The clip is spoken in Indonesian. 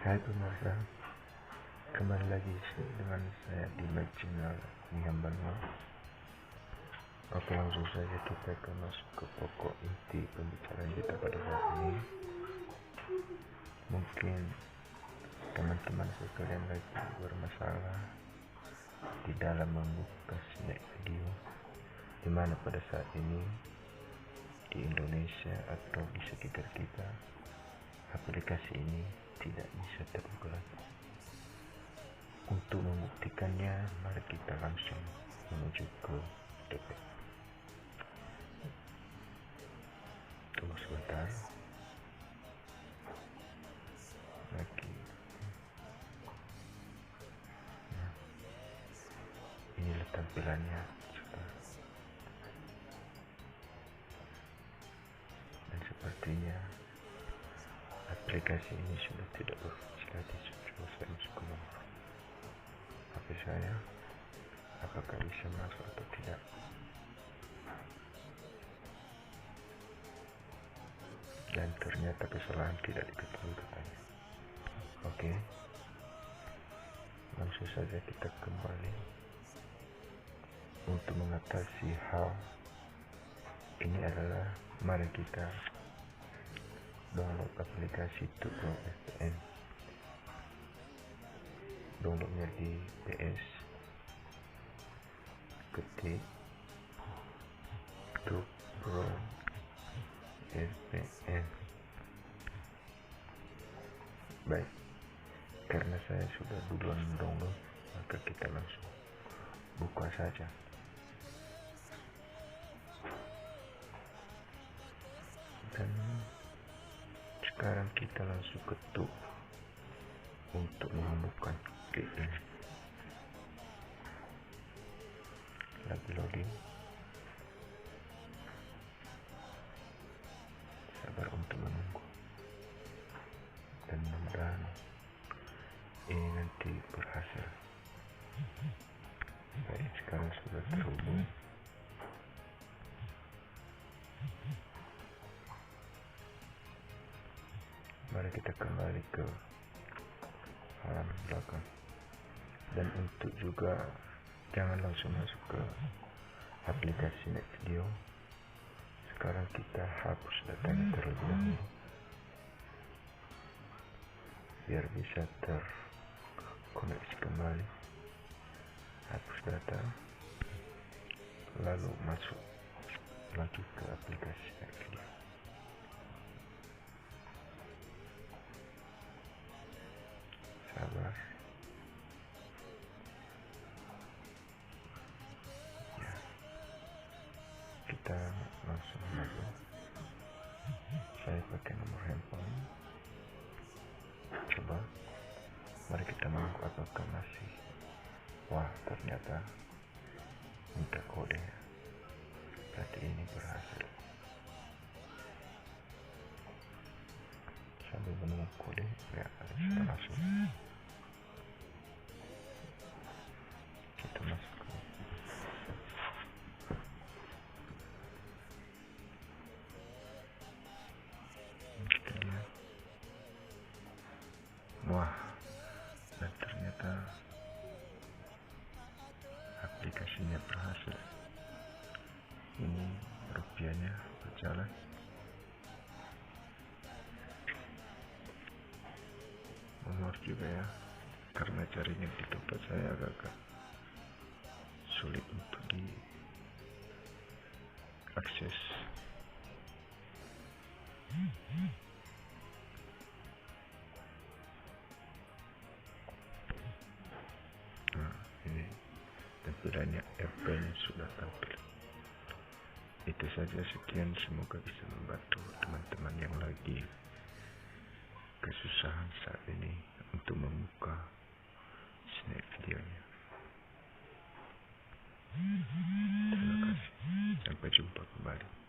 Hai pemirsa, kembali lagi dengan saya di channel Niambanwa. Oke, langsung saja kita masuk ke pokok inti pembicaraan kita pada saat ini. Mungkin teman-teman sekalian lagi bermasalah di dalam membuka snack video, dimana pada saat ini di Indonesia atau di sekitar kita aplikasi ini tidak bisa terbuka lagi. Untuk membuktikannya, mari kita langsung menuju ke DP. Tunggu sebentar. Lagi. Nah, inilah tampilannya sekarang. Dan sepertinya aplikasi ini sudah tidak berfungsi lagi. Coba saya masuk ke nomor HP saya, apakah bisa masuk atau tidak. Dan ternyata kesalahan tidak diketahui katanya. Oke, langsung saja kita kembali. Untuk mengatasi hal ini adalah mari kita download aplikasi Tubrong VPN. Downloadnya di PS, ketik Tubrong VPN. Baik, karena saya sudah duluan download, maka kita langsung buka saja. Dan sekarang kita langsung ketuk untuk membuka klik ini. Lagi loading. Sabar untuk menunggu. Dan mudah-mudahan ini nanti berhasil. Baik, sekarang sudah terhubung. Mari kita kembali ke halaman belakang. Dan untuk juga jangan langsung masuk ke aplikasi net video. Sekarang kita hapus datanya terlebih dahulu biar bisa terkoneksi kembali. Hapus data, lalu masuk lagi ke aplikasi net video. Sabar ya, kita langsung masuk. Saya pakai nomor handphone. Coba mari kita menunggu apakah masih. Wah, ternyata minta kode. Berarti ini berhasil. Sambil menunggu kode, ya kita masuk. Kita masuk. Kita lihat. Wah, dan ternyata aplikasinya berhasil. Ini rupiahnya berjalan. Nomor juga ya, karena carinya di tempat saya agak sulit untuk diakses. Nah, ini tampilannya RP-nya sudah tampil. Itu saja, sekian, semoga bisa membantu teman-teman yang lagi kesusahan saat ini untuk membuka snack videonya. Terima kasih, sampai jumpa kembali.